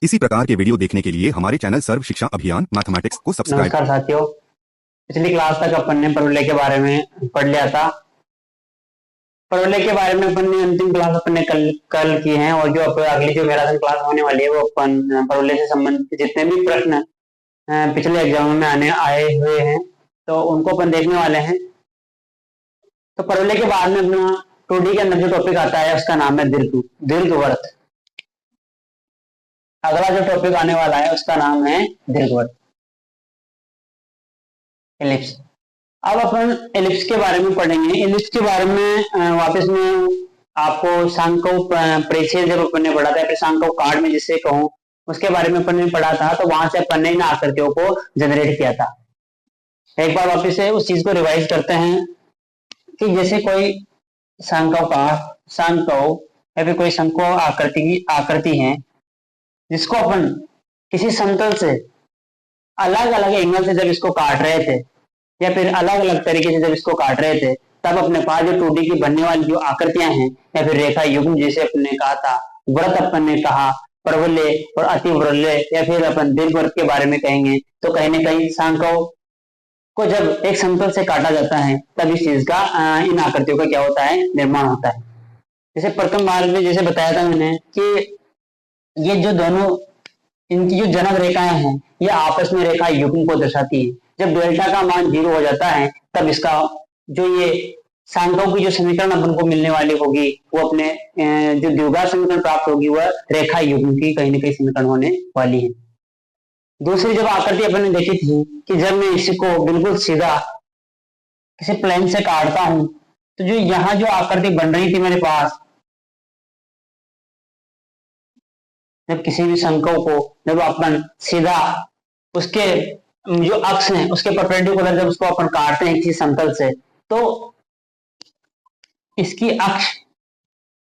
इसी प्रकार के वीडियो देखने के लिए हमारे चैनल सर्व शिक्षा अभियान मैथमेटिक्स को सब्सक्राइब। नमस्कार साथियों, पिछली क्लास तक अपन ने परवलय के बारे में पढ़ लिया था। परवलय के बारे में अपन ने अंतिम क्लास अपन ने कल की है, और जो अगली जो मैराथन क्लास होने वाली है वो अपन परवलय से संबंधित जितने भी प्रश्न पिछले एग्जामों में आए हुए हैं तो उनको अपन देखने वाले हैं। तो परवलय के बाद में अपना 2D के अंदर जो टॉपिक आता है उसका नाम है दीर्घवृत्त। अगला जो टॉपिक आने वाला है उसका नाम है दीर्घवृत्त, एलिप्स। अब अपन एलिप्स के बारे में पढ़ेंगे। एलिप्स के बारे में वापस में आपको सांको परिचय जब अपन ने पढ़ा था, फिर सांको कार्ड में जिससे कहूं उसके बारे में अपन ने पढ़ा था, तो वहां से अपन ने इन आकृतियों को जनरेट किया था। एक बार वापस से उस चीज को रिवाइज करते हैं कि जैसे कोई सांको या फिर कोई शंको आकृति है जिसको अपन किसी समतल से अलग अलग एंगल से जब इसको काट रहे थे या फिर अलग अलग तरीके से जब इसको काट रहे थे, तब अपने पास जो 2D की बनने वाली जो आकृतियां हैं या फिर रेखा युग्म जैसे अपन ने कहा था, व्रत अपन ने कहा, परवलय और अतिवृल्लय या फिर अपन दीर्घवृत्त के बारे में कहेंगे, तो कहीं ना कहीं सांको को जब एक समतल से काटा जाता है तब इस चीज का इन आकृतियों का क्या होता है, निर्माण होता है। जैसे प्रथम भाग में जैसे बताया था मैंने कि ये जो दोनों इनकी जो जनक रेखाएं हैं ये आपस में रेखा युग्म को दर्शाती है। जब डेल्टा का मान 0 हो जाता है तब इसका जो ये सांको की जो समीकरण अपन को मिलने वाली होगी वो अपने जो द्विघात समीकरण प्राप्त होगी वह रेखा युग्म की कहीं ना कहीं समीकरण होने वाली है। दूसरी जब आकृति अपन ने देखी थी कि जब मैं इसको बिल्कुल सीधा किसी प्लेन से काटता हूं तो जो यहाँ जो आकृति बन रही थी मेरे पास, जब किसी भी शंको को जब अपन सीधा उसके जो अक्ष है उसके परपेंडिकुलर जब उसको अपन काटते हैं किसी समतल से, तो इसकी अक्ष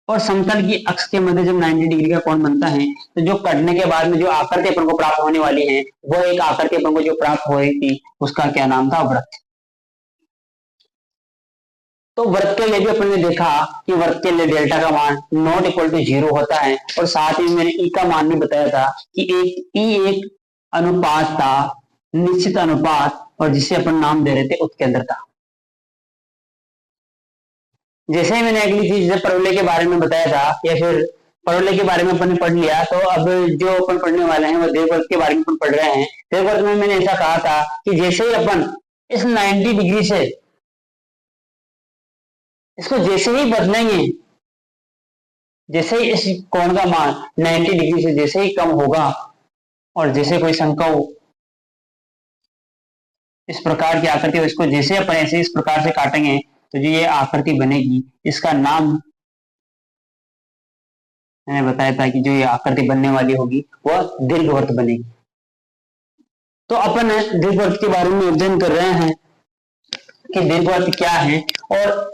और समतल की अक्ष के मध्य जब 90 डिग्री का कोण बनता है तो जो कटने के बाद में जो आकृति अपन को प्राप्त होने वाली है वो एक आकृति अपन को जो प्राप्त हो रही थी उसका क्या नाम था, वृत्त। तो वृत्त के लिए भी अपन ने देखा कि वृत्त के लिए डेल्टा का मान नॉट इक्वल टू 0 होता है, और साथ ही मैंने ई का मान भी बताया था कि एक अनुपात था, निश्चित अनुपात, और जिसे अपन नाम दे रहे थे उत्केंद्रता। जैसे ही मैंने अगली चीज जब परवलय के बारे में बताया था या फिर परवलय के बारे में अपन ने पढ़ लिया, तो अब जो अपन पढ़ने वाले हैं वो दीर्घवृत्त के बारे में अपन पढ़ रहे हैं। दीर्घवृत्त में मैंने ऐसा कहा था कि जैसे ही अपन इस 90 डिग्री से इसको जैसे ही बदलेंगे, जैसे ही इस कोण का मान 90 डिग्री से जैसे ही कम होगा और जैसे कोई शंको इस प्रकार की आकृति हो, इसको जैसे अपन ऐसे इस प्रकार से काटेंगे तो जो ये आकृति बनेगी इसका नाम मैंने बताया था कि जो ये आकृति बनने वाली होगी वह दीर्घवृत्त बनेगी। तो अपन दीर्घवृत्त के बारे में अध्ययन कर रहे हैं कि दीर्घवृत्त क्या है और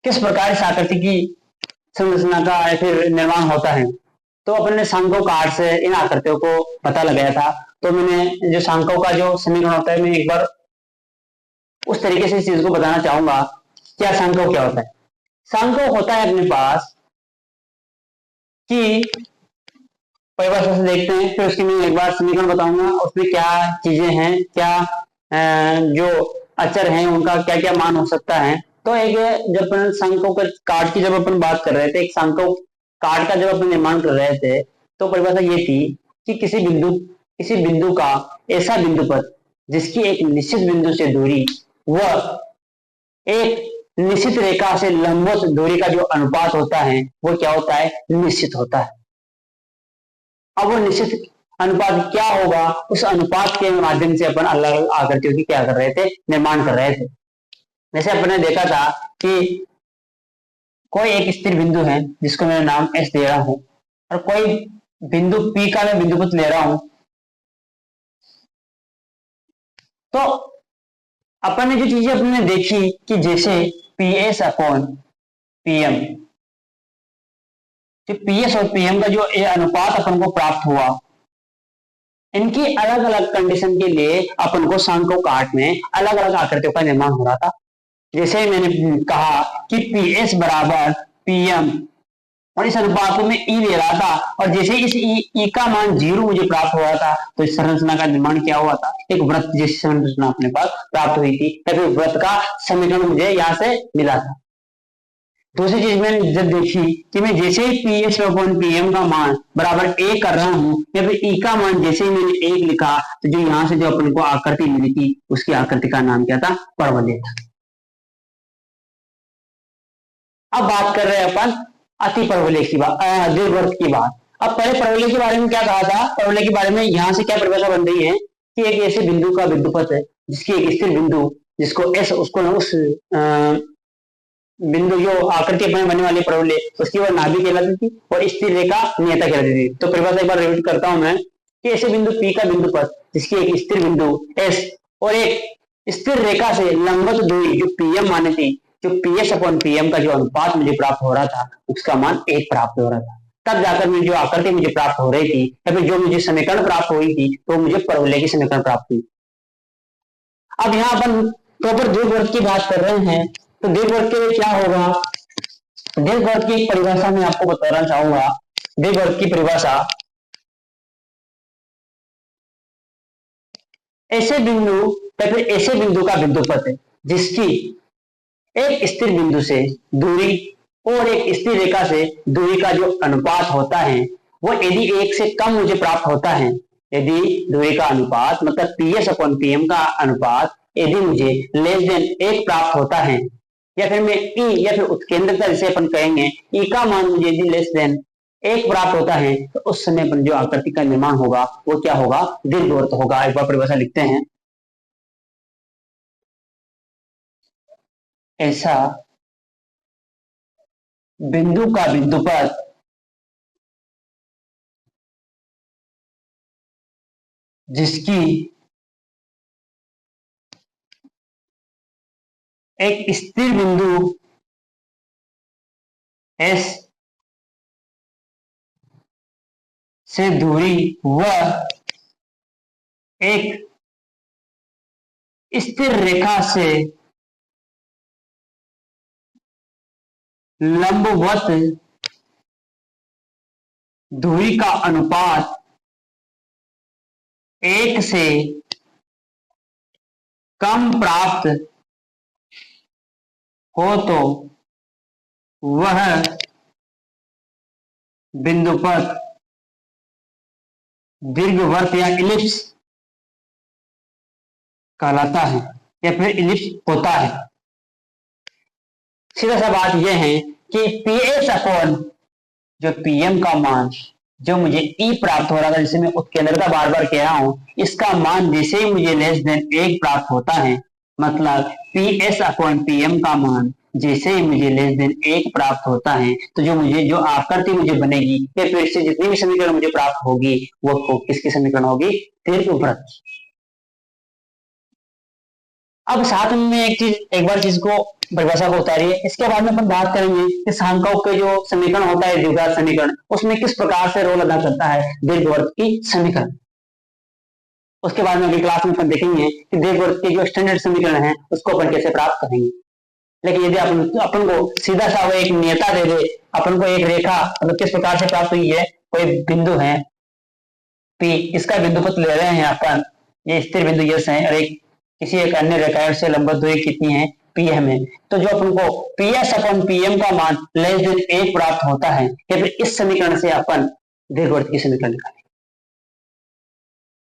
किस प्रकार इस आकृति की संरचना का या फिर निर्माण होता है। तो अपन ने सांको कार्ड से इन आकृतियों को पता लगाया था। तो मैंने जो सांको का जो समीकरण होता है मैं एक बार उस तरीके से इस चीज को बताना चाहूंगा। क्या सांको क्या होता है? सांको होता है अपने पास कि परिभाषा से देखते हैं, फिर उसके मैं एक बार समीकरण बताऊंगा, उसमें क्या चीजें हैं, क्या जो अचर हैं उनका क्या क्या मान हो सकता है। तो एक जब अपन सांको का कार्ड की जब अपन बात कर रहे थे, एक सांको कार्ड का जब अपन निर्माण कर रहे थे तो परिभाषा ये थी कि किसी बिंदु का ऐसा बिंदु पर जिसकी एक निश्चित बिंदु से दूरी वह एक निश्चित रेखा से लंबवत दूरी का जो अनुपात होता है वो क्या होता है, निश्चित होता है। अब वो निश्चित अनुपात क्या होगा, उस अनुपात के माध्यम से अपन अलग अलग आकृतियों की क्या कर रहे थे, निर्माण कर रहे थे। जैसे अपन ने देखा था कि कोई एक स्थिर बिंदु है जिसको मैं नाम S दे रहा हूं, और कोई बिंदु P का मैं बिंदुपथ ले रहा हूं, तो अपन ने जो चीजें अपन ने देखी कि जैसे PS अपॉन PM, जो PS और PM का जो अनुपात अपन को प्राप्त हुआ, इनकी अलग अलग कंडीशन के लिए अपन को सांको कार्ड में अलग अलग आकृतियों का निर्माण हो रहा था। जैसे मैंने कहा कि PS बराबर PM और इस अनुपात में ई ले रहा था, और जैसे इस ई का मान 0 मुझे प्राप्त हुआ था, तो इस संरचना का निर्माण क्या हुआ था, एक वृत्त जैसी संरचना अपने पास प्राप्त हुई थी, या फिर वृत्त का समीकरण मुझे यहाँ से मिला था। दूसरी चीज मैंने जब देखी कि मैं जैसे ही P H upon P M का मान बराबर 1 कर रहा हूं, या फिर ई का मान जैसे ही मैंने 1 लिखा, तो जो यहाँ से जो अपन को आकृति मिली थी, उसकी आकृति का नाम क्या था, परवलय था। अब बात कर रहे हैं अपन अति परवलय की बात, दीर्घवृत्त की बात। अब पहले परवलय के बारे में क्या कहा था, परवलय के बारे में यहाँ से क्या परिभाषा बन रही है कि एक ऐसे बिंदु का बिंदुपथ है जिसकी एक स्थिर बिंदु, जिसको एस, उसको उस बिंदु जो आकृति बनने वाली परवलय, उसकी वह नाभि कहलाती थी और स्थिर रेखा नियता कहलाती थी। तो परिभाषा एक बार रिपीट करता हूं मैं कि ऐसे बिंदु पी का बिंदुपथ जिसकी एक स्थिर बिंदु एस और एक स्थिर रेखा से लंबवत दूरी जो पीएम माने थी, जो पीएस अपॉन पीएम का जो अनुपात मुझे प्राप्त हो रहा था, उसका मान 1 प्राप्त हो रहा था। तब जाकर मुझे जो आकृति मुझे प्राप्त हो रही थी, या फिर जो मुझे समीकरण प्राप्त हुई थी, तो मुझे परवलय की समीकरण प्राप्त हुई। अब यहाँ अपन प्रॉपर दीर्घवृत्त की बात कर रहे हैं, तो दीर्घवृत्त के लिए क्या होगा, दीर्घवृत्त की एक परिभाषा मैं आपको बताना चाहूंगा। दीर्घवृत्त की परिभाषा ऐसे बिंदु या फिर ऐसे बिंदु का बिंदुपथ है जिसकी एक स्थिर बिंदु से दूरी और एक स्थिर रेखा से दूरी का जो अनुपात होता है, वो यदि 1 से कम मुझे प्राप्त होता है, यदि दूरी का अनुपात मतलब पीएस अपॉन पीएम का अनुपात यदि मुझे लेस देन 1 प्राप्त होता है, या फिर मैं ई या फिर उत्केंद्रता जिसे अपन कहेंगे, ई का मान मुझे यदि लेस देन 1 प्राप्त होता है, तो उस समय पर जो आकृति का निर्माण होगा वो क्या होगा, दीर्घवृत्त होगा। एक बार परिभाषा लिखते हैं, ऐसा बिंदु का बिंदुपथ जिसकी एक स्थिर बिंदु एस से दूरी व एक स्थिर रेखा से लंबवत दूरी का अनुपात 1 से कम प्राप्त हो, तो वह बिंदुपथ दीर्घवृत्त या इलिप्स कहलाता है, या फिर इलिप्स होता है। सीधा सा बात यह है कि पीएस अपॉन जो पीएम का मान जो मुझे ई प्राप्त हो रहा था, जिसे मैं उत्केंद्रता बार बार कह रहा हूं, इसका मान जैसे ही मुझे लेस देन 1 प्राप्त होता है, मतलब पीएस अपॉन पीएम का मान जैसे ही मुझे लेस देन 1 प्राप्त होता है, तो जो मुझे जो आकृति मुझे बनेगी या फिर से जितनी भी समीकरण मुझे प्राप्त होगी वो किसकी समीकरण होगी, दीर्घवृत्त। अब साथ में एक बार चीज को परिभाषा को उतारिए, इसके बाद में अपन बात करेंगे कि शांकाओं के जो समीकरण होता है द्विघात समीकरण, उसमें किस प्रकार से रोल अदा करता है दीर्घवृत्त की समीकरण। उसके बाद में अगली क्लास में अपन देखेंगे कि दीर्घवृत्त के जो स्टैंडर्ड समीकरण है उसको अपन कैसे प्राप्त करेंगे। लेकिन यदि अपन को सीधा सा वो एक नियता दे दे, अपन को एक रेखा मतलब किस प्रकार से प्राप्त हुई है, कोई बिंदु है पी, इसका बिंदुपथ ले रहे हैं अपन, ये स्थिर बिंदु यस है, और एक किसी एक अन्य रेखा से लंबवत दूरी कितनी है, पीएम है, तो जो अपन को पीएस अपॉन पीएम का मान लेस देन 1 प्राप्त होता है, या फिर इस समीकरण से अपन दीर्घवृत्त की समीकरण निकालेंगे।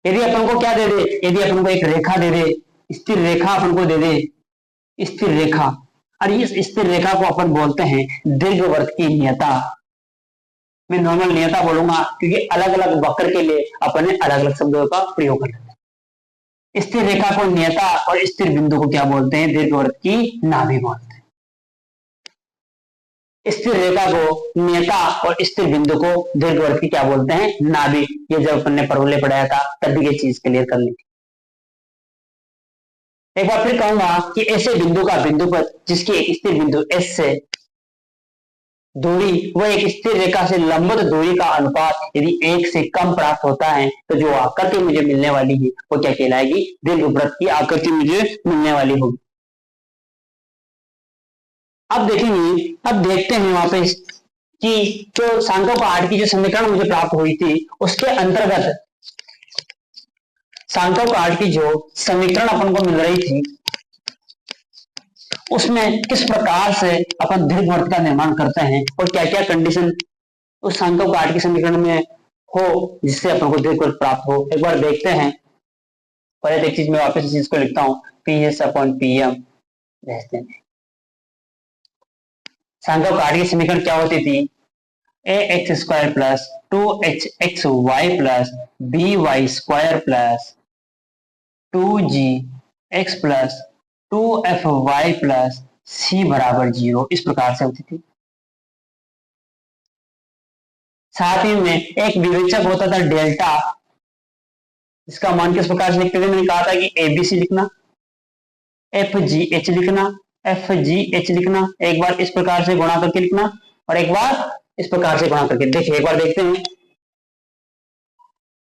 यदि अपन को क्या दे दे, यदि अपन को एक रेखा दे दे, स्थिर रेखा अपन को दे दे, स्थिर रेखा, और इस स्थिर रेखा को अपन बोलते हैं दीर्घवृत्त की नियता। मैं नॉर्मल नियता बोलूंगा क्योंकि अलग अलग वक्र के लिए अपन ने अलग अलग शब्दों का प्रयोग करना है। स्थिर रेखा को नियता और स्थिर बिंदु को क्या बोलते हैं, दीर्घवृत्त की नाभि बोलते हैं। स्थिर रेखा को नियता और स्थिर बिंदु को दीर्घवृत्त की क्या बोलते हैं, नाभि। ये जब अपन ने परवलय पढ़ाया था तब भी ये चीज क्लियर कर ली थी। एक बार फिर कहूंगा कि ऐसे बिंदु का बिंदुपथ जिसकी एक स्थिर बिंदु एस से दूरी वह एक स्थिर रेखा से लंबवत दूरी का अनुपात यदि 1 से कम प्राप्त होता है, तो जो आकृति मुझे मिलने वाली है वो क्या कहलाएगी, दीर्घवृत्त की आकृति मुझे मिलने वाली होगी। अब देखेंगे, अब देखते हैं वहां पे कि जो सांख्यिक आठ की जो समीकरण मुझे प्राप्त हुई थी उसके अंतर्गत सांख्यिक आठ की जो समीकरण अपन को मिल रही थी उसमें किस प्रकार से अपन दीर्घवृत्त का निर्माण करते हैं और क्या क्या कंडीशन उस सांख्यिक आठ के समीकरण में हो जिससे अपन को दीर्घवृत्त प्राप्त हो, एक बार देखते हैं। पहले तो एक चीज मैं वापस इस चीज को लिखता हूं, PS अपॉन PM रहते हैं। सांख्यिक आठ की समीकरण क्या होती थी, ax square plus 2hxy plus by square plus 2gx plus 2fy plus c बराबर 0, इस प्रकार से होती थी। साथ ही में एक विवेचक होता था डेल्टा, इसका मान किस प्रकार से लिखते थे, मैंने कहा था कि ABC लिखना, FGH लिखना, FGH लिखना, एक बार इस प्रकार से गुणा करके लिखना और एक बार इस प्रकार से गुणा करके। देखिए एक बार देखते हैं,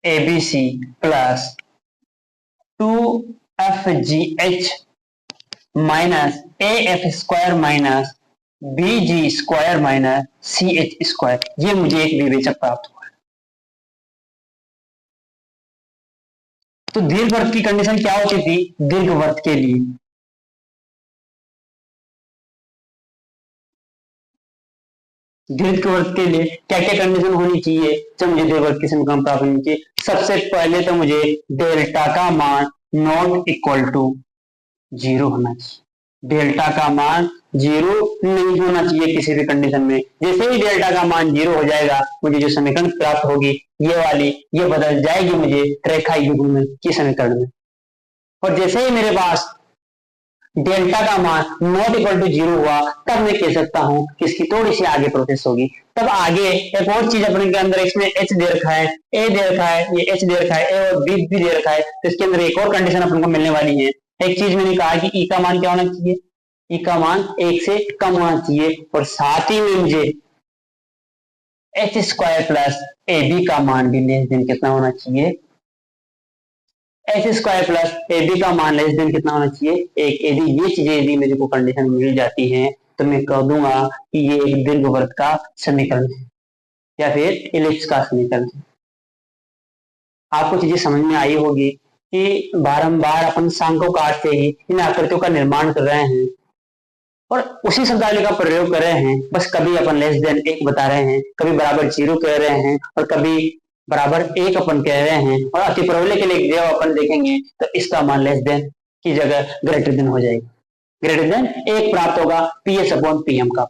ABC plus 2FGH minus AF square minus BG square minus CH square, ये मुझे एक विवेचक प्राप्त हुआ है। तो दीर्घवृत्त की कंडीशन क्या होती थी, दीर्घवृत्त के लिए दीर्घवृत्त के लिए क्या क्या कंडीशन होनी चाहिए जब मुझे दीर्घवृत्त की समीकरण प्राप्त होनी चाहिए। सबसे पहले तो मुझे डेल्टा का मान नॉट इक्वल टू 0 होना चाहिए, डेल्टा का मान 0 नहीं होना चाहिए किसी भी कंडीशन में। जैसे ही डेल्टा का मान 0 हो जाएगा मुझे जो समीकरण प्राप्त होगी ये वाली, ये बदल जाएगी मुझे रेखा युग्म की समीकरण में। और जैसे ही मेरे पास डेल्टा का मान नॉट इक्वल टू 0 हुआ तब मैं कह सकता हूं कि इसकी थोड़ी सी आगे प्रोसेस होगी। तब आगे एक और चीज अपने के अंदर, इसमें H दे रखा है, A दे रखा है, ये H दे रखा है, A और B भी दे रखा है, तो इसके अंदर एक और कंडीशन अपन को मिलने वाली है। एक चीज मैंने कहा कि E का मान क्या होना चाहिए, E का मान 1 से कम होना चाहिए और साथ ही में मुझे H स्क्वायर प्लस AB का मान भी लेस देन कितना होना चाहिए, H स्क्वायर प्लस AB का मान लेस देन कितना होना चाहिए 1। यदि ये चीजें यदि मेरे को कंडीशन मिल जाती हैं तो मैं कह दूंगा कि ये एक दीर्घवृत्त का समीकरण है या फिर इलिप्स का समीकरण है। आपको चीजें समझ में आई होगी कि बारंबार अपन सांख्यिक आठ से ही इन आकृतियों का निर्माण कर रहे हैं और उसी शब्दावली का प्रयोग कर रहे हैं, बस कभी अपन लेस देन 1 बता रहे हैं, कभी बराबर 0 कह रहे हैं और कभी बराबर 1 अपन कह रहे हैं। और अति प्रबल के लिए जब अपन देखेंगे तो इसका मान लेस देन की जगह ग्रेटर देन हो जाएगा, ग्रेटर देन 1 प्राप्त होगा PS अपॉन PM का।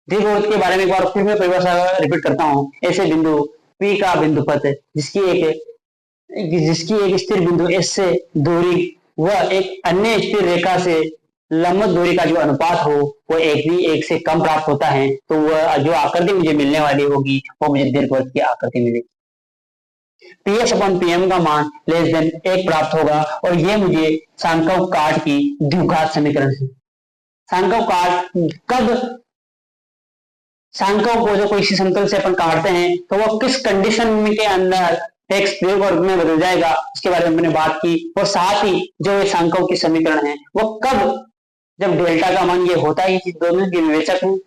दीर्घवृत्त के बारे में एक बार फिर मैं परिभाषा रिपीट करता हूं, ऐसे बिंदु P का बिंदुपथ जिसकी एक स्थिर बिंदु S से दूरी वह एक अन्य स्थिर रेखा से लंबवत दूरी का जो अनुपात हो वो 1 से कम प्राप्त होता है, तो वह जो आकृति मुझे मिलने वाली होगी वो मुझे दीर्घवृत्त की आकृति मिलेगी। PS अपॉन PM का मान लेस देन 1 प्राप्त होगा और ये मुझे सांख्यिक आठ की द्विघात समीकरण है। सांख्यिक आठ कब सांख्यिक को जो कोई समतल से अपन काटते हैं तो वो किस कंडीशन के अंदर एक दीर्घवृत्त में बदल जाएगा उसके बारे में मैंने बात की। और साथ ही जो ये सांख्यिक की समीकरण है वो कब, जब डेल्टा का मान ये होता है, दोनों के विवेचक हैं,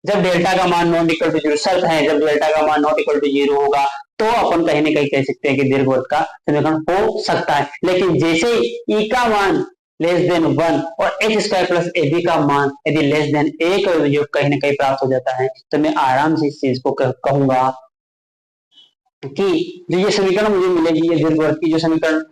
जब डेल्टा का मान नॉट इक्वल टू 0 शर्त है, जब डेल्टा का मान नॉट इक्वल टू 0 होगा तो अपन कहीं ना कहीं कह सकते हैं कि दीर्घवृत्त का समीकरण हो सकता है। लेकिन जैसे ही E का मान लेस देन 1 और H स्क्वायर प्लस AB का मान यदि लेस देन 1 जो कहीं ना कहीं प्राप्त हो जाता है तो मैं आराम से इस चीज को कहूंगा कि जो ये समीकरण मुझे मिलेगी, ये दीर्घवृत्त की जो समीकरण